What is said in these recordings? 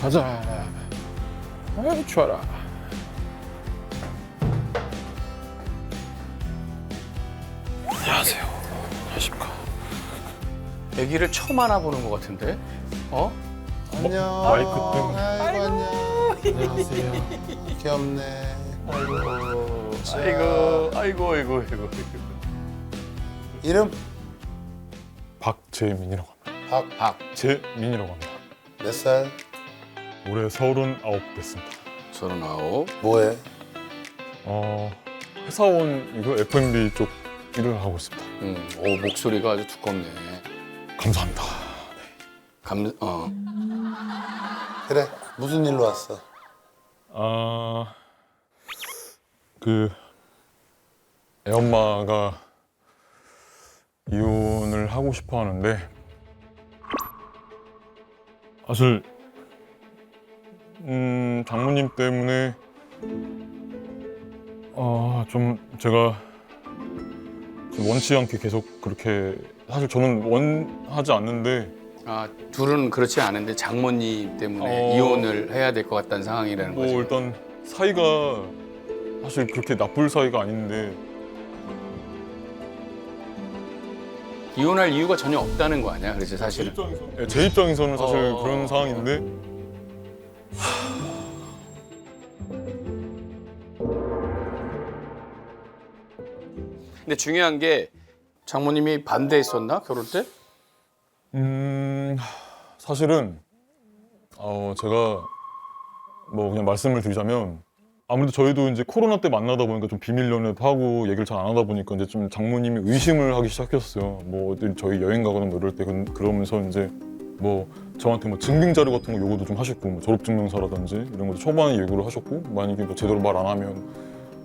가자. 아이 추워라. 안녕하세요. 안녕하십니까. 아기를 처음 알아보는 것 같은데? 어? 안녕. 마이크 때문에. 아이고 안녕. 안녕하세요. 귀엽네. 아이고, 자. 아이고. 이름 박재민이라고 합니다. 박재민이라고 합니다. 몇 살? 올해 39 됐습니다. 39. 뭐해? 회사원이고 F&B 쪽 일을 하고 있습니다. 오, 목소리가 아주 두껍네. 감사합니다. 그래. 무슨 일로 왔어? 애엄마가 이혼을 하고 싶어 하는데 사실 장모님 때문에 좀 제가 좀 원치 않게 계속 그렇게 사실 저는 원하지 않는데 아, 둘은 그렇지 않은데 장모님 때문에 이혼을 해야 될 것 같다는 상황이라는 뭐 거죠. 일단 사이가 사실 그렇게 나쁠 사이가 아닌데 이혼할 이유가 전혀 없다는 거 아니야? 그래서 사실은. 제 입장에서는 사실 그런 상황인데 근데 중요한 게 장모님이 반대했었나? 결혼 때? 사실은 제가 뭐 그냥 말씀을 드리자면 아무래도 저희도 이제 코로나 때 만나다 보니까 좀 비밀 연애도 하고 얘기를 잘 안 하다 보니까 이제 좀 장모님이 의심을 하기 시작했어요. 뭐 어디 저희 여행 가거나 뭐 이럴 때 그러면서 이제 뭐 저한테 뭐 증빙 자료 같은 거 요구도 좀 하셨고 뭐 졸업증명서라든지 이런 것도 초반에 요구를 하셨고 만약에 뭐 제대로 말 안 하면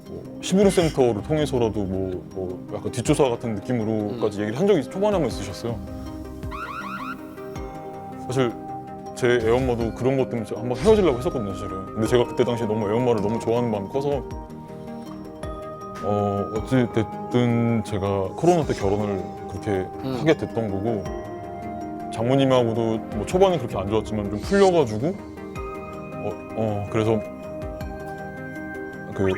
뭐 시부름 센터를 통해서라도 뭐 약간 뒷조사 같은 느낌으로까지 얘기를 한 적이 초반에 한번 있으셨어요. 사실 제 애엄마도 그런 것 때문에 한번 헤어지려고 했었거든요, 사실은. 근데 제가 그때 당시에 너무 애엄마를 너무 좋아하는 마음이 커서 어찌 됐든 제가 코로나 때 결혼을 그렇게 하게 됐던 거고 장모님하고도 뭐 초반에 그렇게 안 좋았지만 좀 풀려가지고 그래서 그래.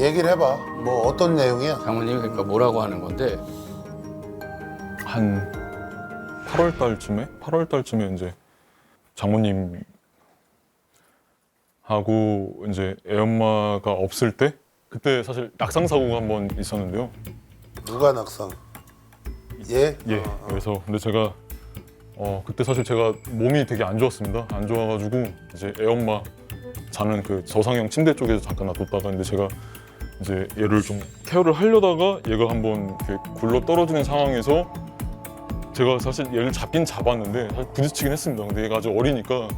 얘기를 해봐. 뭐 어떤 내용이야? 장모님이 그러니까 뭐라고 하는 건데 한 8월 달쯤에 이제 장모님 하고 이제 애엄마가 없을 때 그때 사실 낙상 사고가 한 번 있었는데요. 누가 낙상? 얘? 예. 그래서 근데 제가 그때 사실 제가 몸이 되게 안 좋았습니다. 안 좋아가지고 이제 애엄마 자는 그 저상형 침대 쪽에서 잠깐 놔뒀다가 근데 제가 이제 얘를 좀 케어를 하려다가 얘가 한번 이렇게 굴러 떨어지는 상황에서 제가 사실 얘를 잡긴 잡았는데 사실 부딪히긴 했습니다. 근데 얘가 아직 어리니까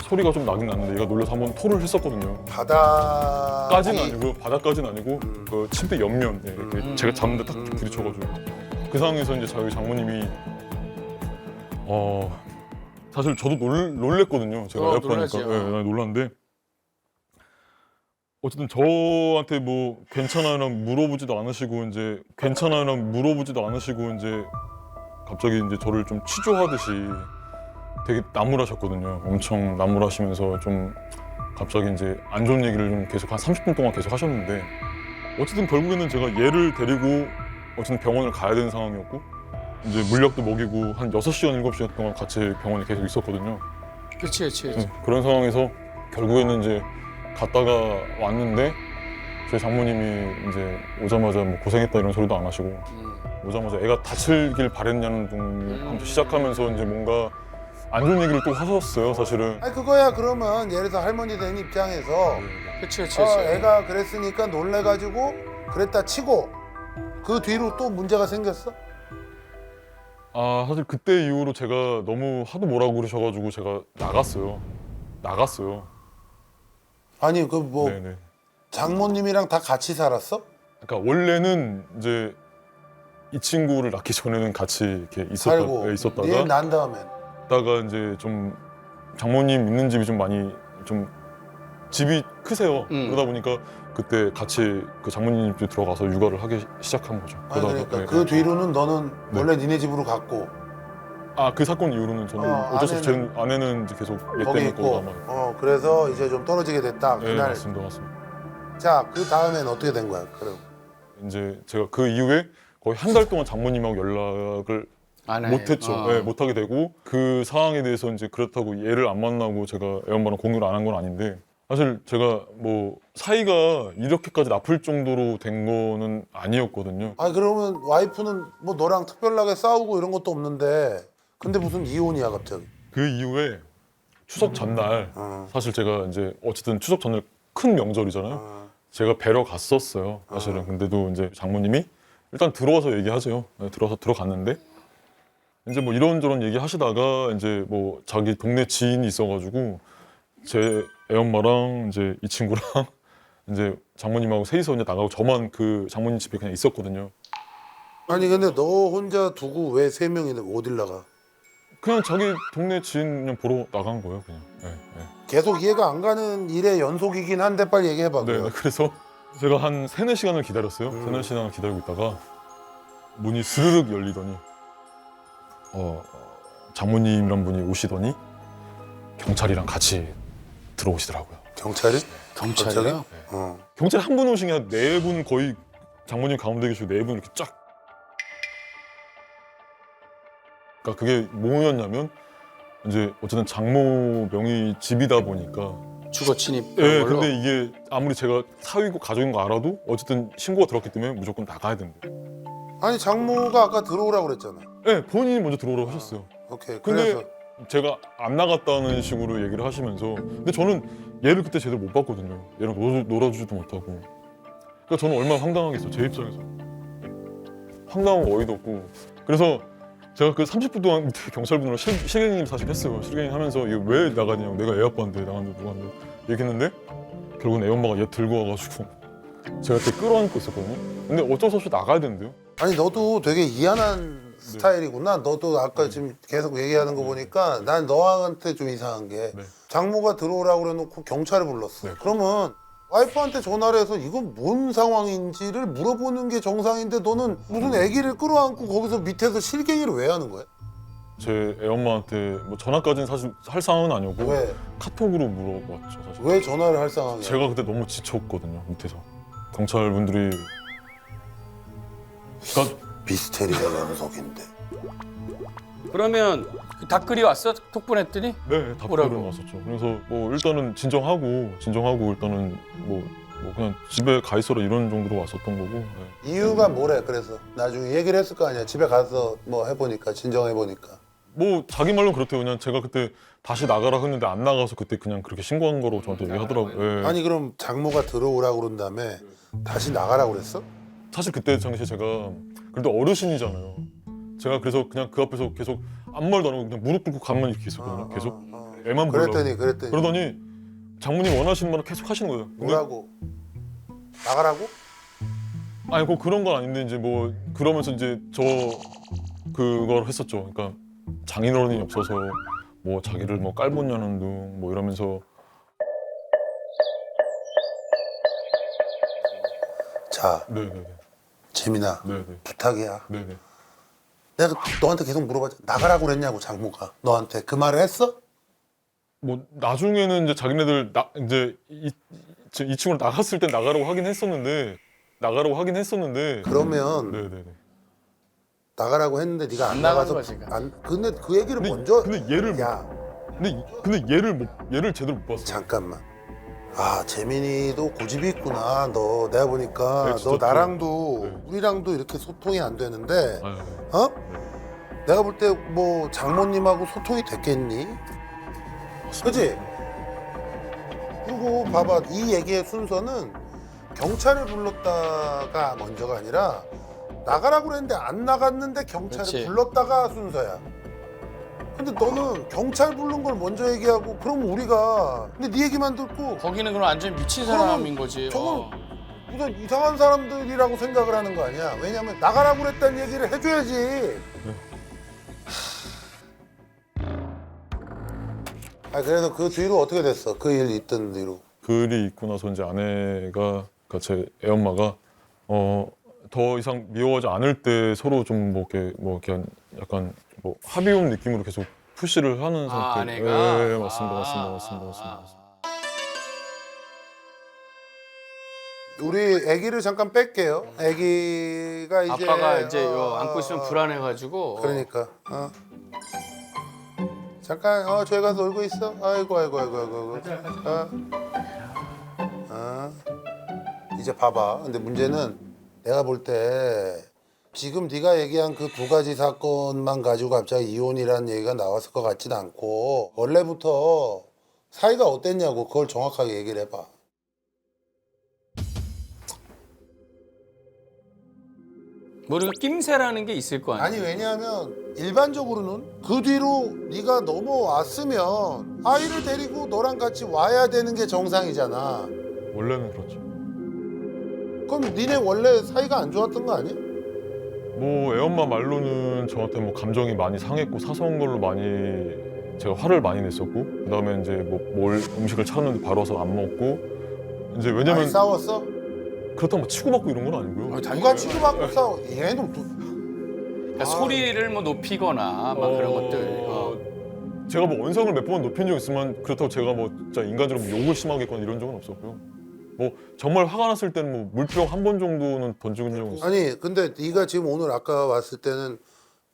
소리가 좀 나긴 났는데 얘가 놀라서 한번 토를 했었거든요. 바다까지는 아니고요. 바닥까지는 아니고 그 침대 옆면 이렇게 제가 잡는데 딱 부딪혀가지고 그 상황에서 이제 저희 장모님이 사실 저도 놀랬거든요. 제가 에어컨이니까 놀라지. 놀랐는데 어쨌든 저한테 뭐 괜찮아요랑 물어보지도 않으시고 이제 갑자기 이제 저를 좀 취조하듯이 되게 나무라셨거든요. 엄청 나무라시면서 좀 갑자기 이제 안 좋은 얘기를 좀 계속 한 30분 동안 계속 하셨는데 어쨌든 결국에는 제가 얘를 데리고 어쨌든 병원을 가야 되는 상황이었고 이제 물약도 먹이고 한 6시간, 7시간 동안 같이 병원에 계속 있었거든요. 그치. 그런 상황에서 결국에는 이제 갔다가 왔는데 저희 장모님이 이제 오자마자 뭐 고생했다 이런 소리도 안 하시고 오자마자 애가 다치길 바랬냐는 등 시작하면서 이제 뭔가 안 좋은 얘기를 또 하셨어요, 사실은. 아니 그거야. 그러면 예를 들어서 할머니 된 입장에서 그치. 애가 그랬으니까 놀래가지고 그랬다 치고 그 뒤로 또 문제가 생겼어? 사실 그때 이후로 제가 너무 하도 뭐라고 그러셔가지고 제가 나갔어요. 아니 그 뭐 네네. 장모님이랑 다 같이 살았어? 그러니까 원래는 이제 이 친구를 낳기 전에는 같이 이렇게 살고 있었다가 얘 난 다음엔 이제 좀 장모님 있는 집이 좀 많이 좀 집이 크세요. 그러다 보니까 그때 같이 그 장모님 집 들어가서 육아를 하기 시작한 거죠. 아니 그러니까 네, 그 뒤로는 너는 네. 원래 니네 집으로 갔고 그 사건 이후로는 저는 어쩔 수 없이 제 아내는 이제 계속 얘 거기 때문에 있고. 남아요. 그래서 이제 좀 떨어지게 됐다. 네, 그날. 맞습니다, 맞습니다. 자, 그 다음엔 어떻게 된 거야? 그럼. 이제 제가 그 이후에 거의 한 달 동안 장모님하고 연락을 안 해. 못했죠. 네, 못하게 되고 그 상황에 대해서 이제 그렇다고 얘를 안 만나고 제가 애 엄마랑 공유를 안 한 건 아닌데 사실 제가 뭐 사이가 이렇게까지 나쁠 정도로 된 거는 아니었거든요. 그러면 와이프는 뭐 너랑 특별하게 싸우고 이런 것도 없는데 근데 무슨 이혼이야 갑자기? 그 이후에 추석 전날 사실 제가 이제 어쨌든 추석 전날 큰 명절이잖아요. 제가 뵈러 갔었어요. 사실은. 근데도 이제 장모님이 일단 들어와서 얘기하세요. 네, 들어갔는데 이제 뭐 이런저런 얘기하시다가 이제 뭐 자기 동네 지인이 있어가지고 제 애엄마랑 이제 이 친구랑 이제 장모님하고 셋이서 이제 나가고 저만 그 장모님 집에 그냥 있었거든요. 아니 근데 너 혼자 두고 왜 3명이 어딜 나가? 그냥 자기 동네 지인 그냥 보러 나간 거예요, 그냥. 네, 네. 계속 이해가 안 가는 일의 연속이긴 한데 빨리 얘기해봐. 네, 그거. 그래서 제가 한 3-4시간을 기다렸어요. 3-4시간을 기다리고 있다가 문이 스르륵 열리더니 장모님이란 분이 오시더니 경찰이랑 같이 들어오시더라고요. 경찰이? 경찰이요? 경찰 한 분 오신 게 한 4분 거의 장모님 가운데 계시고 4분 이렇게 쫙. 그러니까 그게 뭐였냐면 이제 어쨌든 장모 명의 집이다 보니까 주거 침입. 예, 걸로? 근데 이게 아무리 제가 사위고 가족인 거 알아도 어쨌든 신고가 들어왔기 때문에 무조건 나가야 된대. 아니 장모가 아까 들어오라고 그랬잖아. 예, 본인이 먼저 들어오라고 하셨어요. 오케이. 근데 그래서 제가 안 나갔다는 식으로 얘기를 하시면서 근데 저는 얘를 그때 제대로 못 봤거든요. 얘랑 놀아주지도 못하고. 그러니까 저는 얼마나 황당하겠어, 제 입장에서. 황당하고 어이도 없고. 그래서 제가 그 30분 동안 밑에 경찰분으로 실갱님 사실 했어요. 실갱 하면서 이거 왜 나가냐고, 내가 애 아빠인데 나갔는데 누가 한데 얘기했는데 결국은 애 엄마가 얘 들고 와가지고 제가 그때 끌어안고 있었거든요. 근데 어쩔 수 없이 나가야 되는데요. 아니 너도 되게 이한한 스타일이구나. 너도 아까 지금 계속 얘기하는 거 보니까 난 너한테 좀 이상한 게 네. 장모가 들어오라고 그래놓고 경찰을 불렀어. 네. 그러면 와이프한테 전화를 해서 이건 뭔 상황인지를 물어보는 게 정상인데 너는 무슨 아기를 끌어안고 거기서 밑에서 실갱이를 왜 하는 거야? 제 애 엄마한테 뭐 전화까지는 사실 할 상황은 아니었고 왜? 카톡으로 물어봤죠, 사실. 왜 전화를 할 상황이야? 제가 그때 너무 지쳤거든요, 밑에서. 경찰분들이 그러니까 미스테리가 연속인데. 그러면 그 닭글이 왔어? 톡보냈더니? 네, 답변은 뭐라고? 왔었죠. 그래서 뭐 일단은 진정하고 일단은 뭐 그냥 집에 가 있어라 이런 정도로 왔었던 거고. 네. 이유가 뭐래? 그래서 나중에 얘기를 했을 거 아니야. 집에 가서 뭐 해보니까 진정해보니까. 뭐 자기 말로는 그렇대요. 그냥 제가 그때 다시 나가라 했는데 안 나가서 그때 그냥 그렇게 신고한 거로 저한테 얘기하더라고요. 예. 아니 그럼 장모가 들어오라고 그런 다음에 다시 나가라고 그랬어? 사실 그때 당시에 제가 그래도 어르신이잖아요. 제가 그래서 그냥 그 앞에서 계속 아무 말도 안 하고 그냥 무릎 꿇고 가만히 이렇게 있었거든요. 계속 애만 보려고. 그랬더니 그러더니 장모님 원하시는 말을 계속 하시는 거예요. 근데 뭐라고? 나가라고? 아니 뭐 그런 건 아닌데 이제 뭐 그러면서 이제 저 그걸 했었죠. 그러니까 장인어른이 없어서 뭐 자기를 뭐 깔보냐는 둥 뭐 이러면서. 자 네네네. 재민아 네네. 부탁이야. 네네. 내가 너한테 계속 물어봤잖아. 나가라고 그랬냐고 장모가 너한테 그 말을 했어? 뭐 나중에는 이제 자기네들 이제 이 친구를 나갔을 때 나가라고 하긴 했었는데 그러면 네네네. 나가라고 했는데 네가 안 안 나간 나가서 거지, 그러니까. 근데 그 얘기를 근데, 먼저 근데 얘를 야 근데 얘를 제대로 못 봤어. 잠깐만. 아 재민이도 고집이 있구나. 너 내가 보니까 네, 진짜 너 나랑도 네. 우리랑도 이렇게 소통이 안 되는데 아, 어? 내가 볼 때 뭐 장모님하고 소통이 됐겠니? 그지? 그리고 봐봐 이 얘기의 순서는 경찰을 불렀다가 먼저가 아니라 나가라고 그랬는데 안 나갔는데 경찰을 그렇지. 불렀다가 순서야. 근데 너는 경찰 부른 걸 먼저 얘기하고 그럼 우리가 근데 네 얘기만 듣고 거기는 그럼 완전 미친 그러면 사람인 거지. 저건 무슨 이상한 사람들이라고 생각을 하는 거 아니야. 왜냐면 나가라고 그랬다는 얘기를 해줘야지. 아 그래서 그 뒤로 어떻게 됐어? 그 일 있던 뒤로. 글이 있고 나서 이제 아내가 그러니까 제 애엄마가 더 이상 미워하지 않을 때 서로 좀 뭐 이렇게 약간 뭐 합의혼 느낌으로 계속 푸시를 하는 아, 상태. 아내가? 네, 맞습니다. 우리 아기를 잠깐 뺄게요. 아기가 이제 아빠가 이제 안고 있으면 불안해가지고. 그러니까 잠깐 저기 가서 놀고 있어. 아이고. 이제 봐봐. 근데 문제는 내가 볼 때 지금 네가 얘기한 그 두 가지 사건만 가지고 갑자기 이혼이라는 얘기가 나왔을 것 같진 않고 원래부터 사이가 어땠냐고 그걸 정확하게 얘기를 해봐. 모르가 낌새라는 게 있을 거 아니야. 아니 왜냐하면 일반적으로는 그 뒤로 네가 넘어왔으면 아이를 데리고 너랑 같이 와야 되는 게 정상이잖아. 원래는 그렇죠. 그럼 니네 원래 사이가 안 좋았던 거 아니야? 뭐 애엄마 말로는 저한테 뭐 감정이 많이 상했고 사소한 걸로 많이 제가 화를 많이 냈었고 그다음에 이제 뭘 음식을 차렸는데 바로 와서 안 먹고 이제 많이 왜냐면 싸웠어? 그렇다고 뭐 치고받고 이런 건 아니고요. 누가 치고받고 싸워? 얘는 또 그러니까 소리를 뭐 높이거나 막 그런 것들. 제가 뭐 언성을 몇 번 높인 적 있으면 그렇다고 제가 뭐 진짜 인간적으로 뭐 욕을 심하게 했거나 이런 적은 없었고요. 뭐 정말 화가 났을 때는 뭐 물병 한 번 정도는 던진 적은 있어요. 아니 근데 네가 지금 오늘 아까 왔을 때는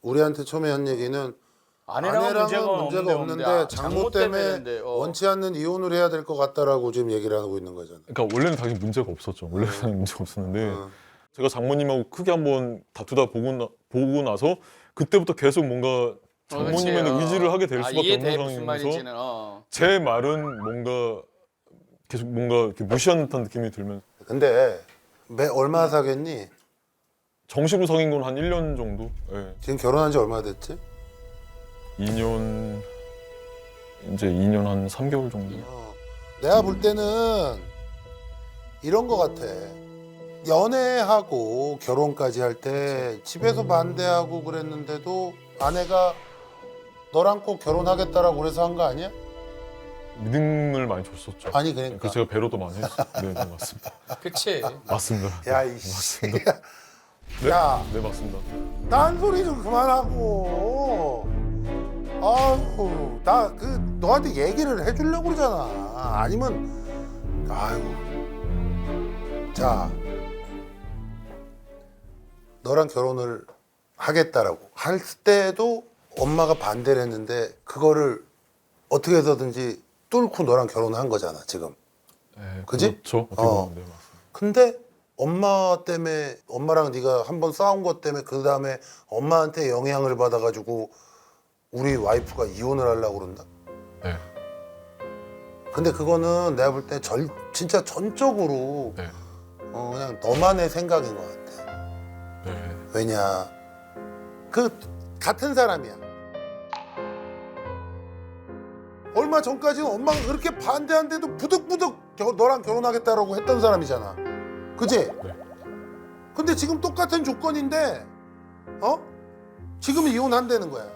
우리한테 처음에 한 얘기는 아내랑은 문제가 없는데 장모 때문에 그런데, 원치 않는 이혼을 해야 될 것 같다라고 지금 얘기를 하고 있는 거잖아. 그러니까 원래는 당연히 문제가 없었죠. 원래는 당연히 문제가 없었는데 어. 제가 장모님하고 크게 한번 다투다 보고 나서 그때부터 계속 뭔가 장모님의 그렇지, 의지를 하게 될 수밖에 이해돼, 없는 무슨 상황이면서 말인지는. 제 말은 뭔가 계속 뭔가 이렇게 무시하는 듯한 느낌이 들면 근데 얼마 사겠니? 정식으로 사귄 건 한 1년 정도? 예. 지금 결혼한 지 얼마 됐지? 2년 이제 2년 한 3개월 정도. 내가 볼 때는 이런 거 같아. 연애하고 결혼까지 할 때 집에서 반대하고 그랬는데도 아내가 너랑 꼭 결혼하겠다라고 그래서 한 거 아니야? 믿음을 많이 줬었죠. 아니 그러니까. 그래서 제가 배려도 많이 했어요. 네, 네 맞습니다. 그치. 맞습니다. 야 이씨. 네? 야, 네 맞습니다. 딴 소리 좀 그만하고. 아유, 나 너한테 얘기를 해주려고 그러잖아. 아니면, 아유. 자, 너랑 결혼을 하겠다라고 할 때도 엄마가 반대를 했는데 그거를 어떻게 해서든지 뚫고 너랑 결혼한 거잖아 지금. 네, 그지? 그렇죠. 어떻게 어. 보면 네 맞습니다. 근데 엄마 때문에 엄마랑 네가 한번 싸운 것 때문에 그 다음에 엄마한테 영향을 받아가지고 우리 와이프가 이혼을 하려고 그런다. 네. 근데 그거는 내가 볼 때 진짜 전적으로 네. 그냥 너만의 생각인 것 같아. 네. 왜냐 같은 사람이야. 얼마 전까지는 엄마가 그렇게 반대한데도 부득부득 너랑 결혼하겠다라고 했던 사람이잖아. 그지? 네. 근데 지금 똑같은 조건인데 지금 이혼한다는 거야.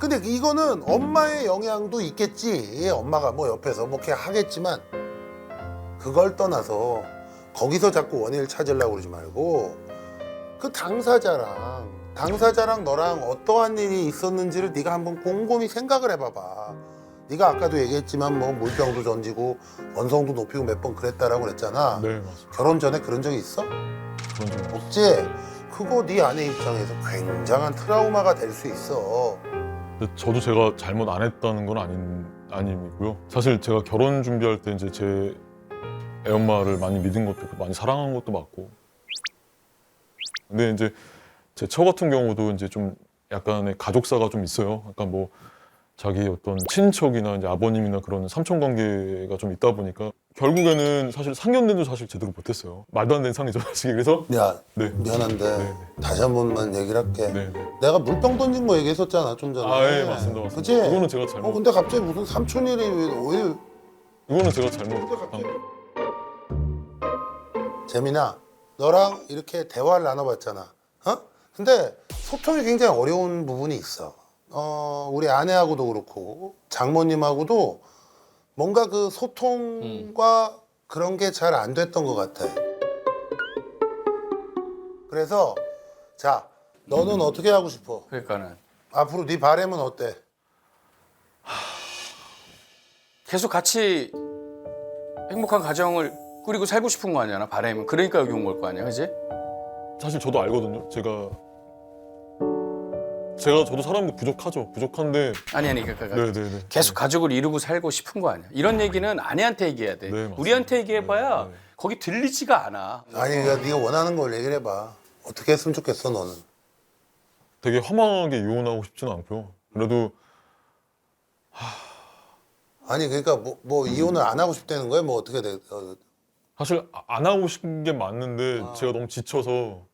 근데 이거는 엄마의 영향도 있겠지. 엄마가 뭐 옆에서 뭐 이렇게 하겠지만 그걸 떠나서 거기서 자꾸 원인을 찾으려고 그러지 말고 그 당사자랑 너랑 어떠한 일이 있었는지를 네가 한번 곰곰이 생각을 해봐봐. 네가 아까도 얘기했지만 뭐 물병도 던지고 언성도 높이고 몇 번 그랬다라고 그랬잖아. 네 맞습니다. 결혼 전에 그런 적이 있어? 그런 적 없어요. 없지? 그거 네 아내 입장에서 굉장한 트라우마가 될 수 있어. 근데 저도 제가 잘못 안 했다는 건 아니고요. 사실 제가 결혼 준비할 때 이제 제 애엄마를 많이 믿은 것도 있고 많이 사랑한 것도 맞고. 근데 이제 제 처 같은 경우도 이제 좀 약간의 가족사가 좀 있어요. 약간 뭐 자기 어떤 친척이나 이제 아버님이나 그런 삼촌 관계가 좀 있다 보니까 결국에는 사실 상견례도 사실 제대로 못했어요. 말도 안 되는 상이죠, 사실. 그래서 야, 네. 미안한데 네. 다시 한 번만 얘기를 할게. 네, 네. 내가 물병 던진 거 얘기했었잖아 좀 전에. 아, 예, 맞습니다. 그치? 그거는 제가 잘못. 근데 갑자기 무슨 삼촌이래 왜 이거는 제가 잘못한 재민아, 너랑 이렇게 대화를 나눠봤잖아. 근데 소통이 굉장히 어려운 부분이 있어. 우리 아내하고도 그렇고 장모님하고도 뭔가 그 소통과 그런 게 잘 안 됐던 것 같아. 그래서 자, 너는 어떻게 하고 싶어? 그러니까는 앞으로 네 바람은 어때? 계속 같이 행복한 가정을 꾸리고 살고 싶은 거 아니야, 나 바람은. 그러니까 여기 온 걸 거 아니야, 그지? 사실 저도 알거든요. 저도 사람도 부족하죠. 부족한데 아니 그러니까 네네네. 계속 가족을 이루고 살고 싶은 거 아니야. 이런 얘기는 아내한테 얘기해야 돼. 네, 맞습니다. 우리한테 얘기해봐야 네, 네. 거기 들리지가 않아. 아니 그러니까 네가 원하는 걸 얘기를 해봐. 어떻게 했으면 좋겠어 너는? 되게 험하게 이혼하고 싶지는 않고요. 그래도 아니 그러니까 뭐 이혼을 안 하고 싶다는 거야? 뭐 어떻게 돼? 사실 안 하고 싶은 게 맞는데 제가 너무 지쳐서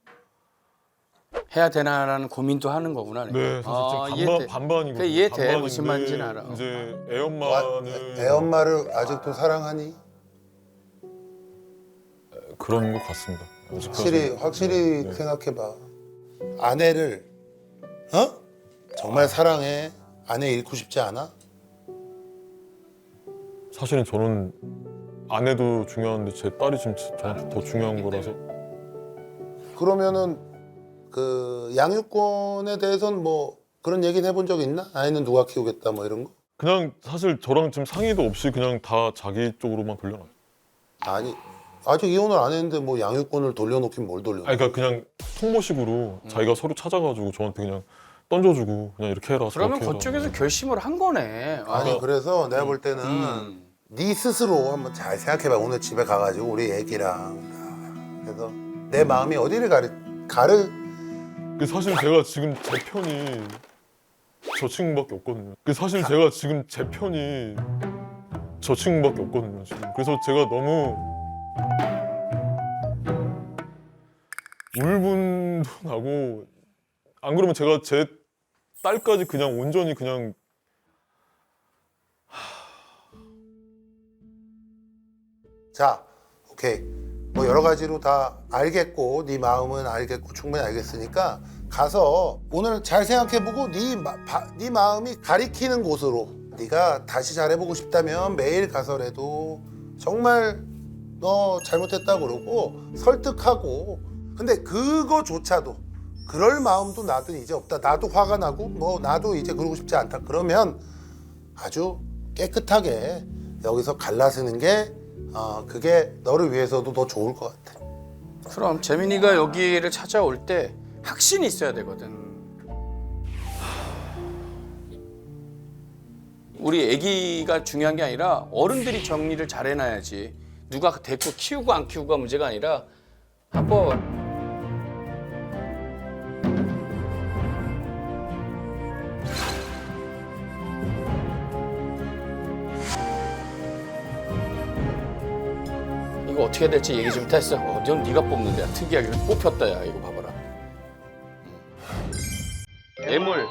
해야 되나라는 고민도 하는 거구나. 네, 사실 이해돼. 지금 반반이거든요. 그래, 이해돼. 반반인데 무슨 말인지는 알아. 이제 애 엄마는 애 엄마를 아직도 사랑하니? 그런 것 같습니다. 확실히 네. 생각해봐. 아내를 정말 사랑해. 아내 잃고 싶지 않아? 사실은 저는 아내도 중요한데 제 딸이 지금 저한테 더 중요한 거라서 그러면은 그 양육권에 대해서는 뭐 그런 얘기는 해본 적 있나? 아이는 누가 키우겠다 뭐 이런 거? 그냥 사실 저랑 지금 상의도 없이 그냥 다 자기 쪽으로만 돌려놔요. 아니 아직 이혼을 안 했는데 뭐 양육권을 돌려놓긴 뭘 돌려? 아니, 그러니까 그냥 통보식으로 자기가 서류 찾아가지고 저한테 그냥 던져주고 그냥 이렇게 해라. 그러면 저렇게 해라. 그쪽에서 결심을 한 거네. 아니 그래서 내가 볼 때는 네 스스로 한번 잘 생각해봐. 오늘 집에 가가지고 우리 애기랑 그래서 내 마음이 어디를 사실 제가 지금 제 편이 저 친구밖에 없거든요. 사실 제가 지금 제 편이 저 친구밖에 없거든요. 지금. 그래서 제가 너무 울분도 나고 안 그러면 제가 제 딸까지 그냥 온전히 그냥 자, 오케이. 뭐 여러 가지로 다 알겠고 네 마음은 알겠고 충분히 알겠으니까 가서 오늘 잘 생각해보고 네 마음이 가리키는 곳으로 네가 다시 잘해보고 싶다면 매일 가서라도 정말 너 잘못했다 그러고 설득하고 근데 그거조차도 그럴 마음도 나도 이제 없다. 나도 화가 나고 뭐 나도 이제 그러고 싶지 않다. 그러면 아주 깨끗하게 여기서 갈라서는 게 그게 너를 위해서도 더 좋을 것 같아. 그럼 재민이가 여기를 찾아올 때 확신이 있어야 되거든. 우리 아기가 중요한 게 아니라 어른들이 정리를 잘 해놔야지. 누가 데리고 키우고 안 키우고가 문제가 아니라 한번 이거 어떻게 해야 될지 얘기 좀 했어. 넌 네가 뽑는 데야. 특이하게 뽑혔다 야. 이거 봐봐라. 예물.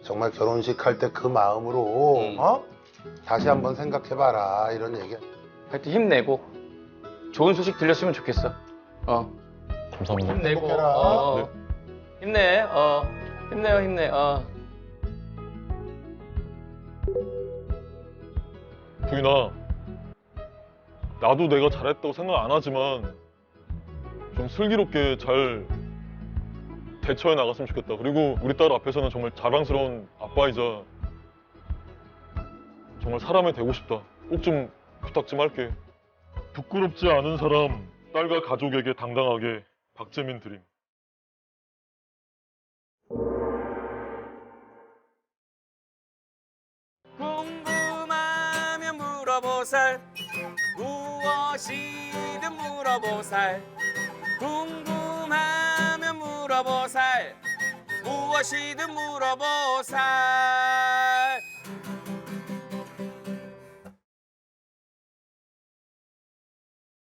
정말 결혼식 할 때 그 마음으로 다시 한번 생각해봐라 이런 얘기야. 하여튼 힘내고 좋은 소식 들렸으면 좋겠어. 감사합니다. 힘내고. 행복해라. 네. 힘내. 힘내요, 힘내. 부인아, 나도 내가 잘했다고 생각 안 하지만 좀 슬기롭게 잘 대처해 나갔으면 좋겠다. 그리고 우리 딸 앞에서는 정말 자랑스러운 아빠이자 정말 사람이 되고 싶다. 꼭 좀 부탁 좀 할게. 부끄럽지 않은 사람, 딸과 가족에게 당당하게 박재민 드림. 궁금하면 물어보살. 무엇이든 물어보살. 궁금하면 물어보살. 무엇이든 물어보살.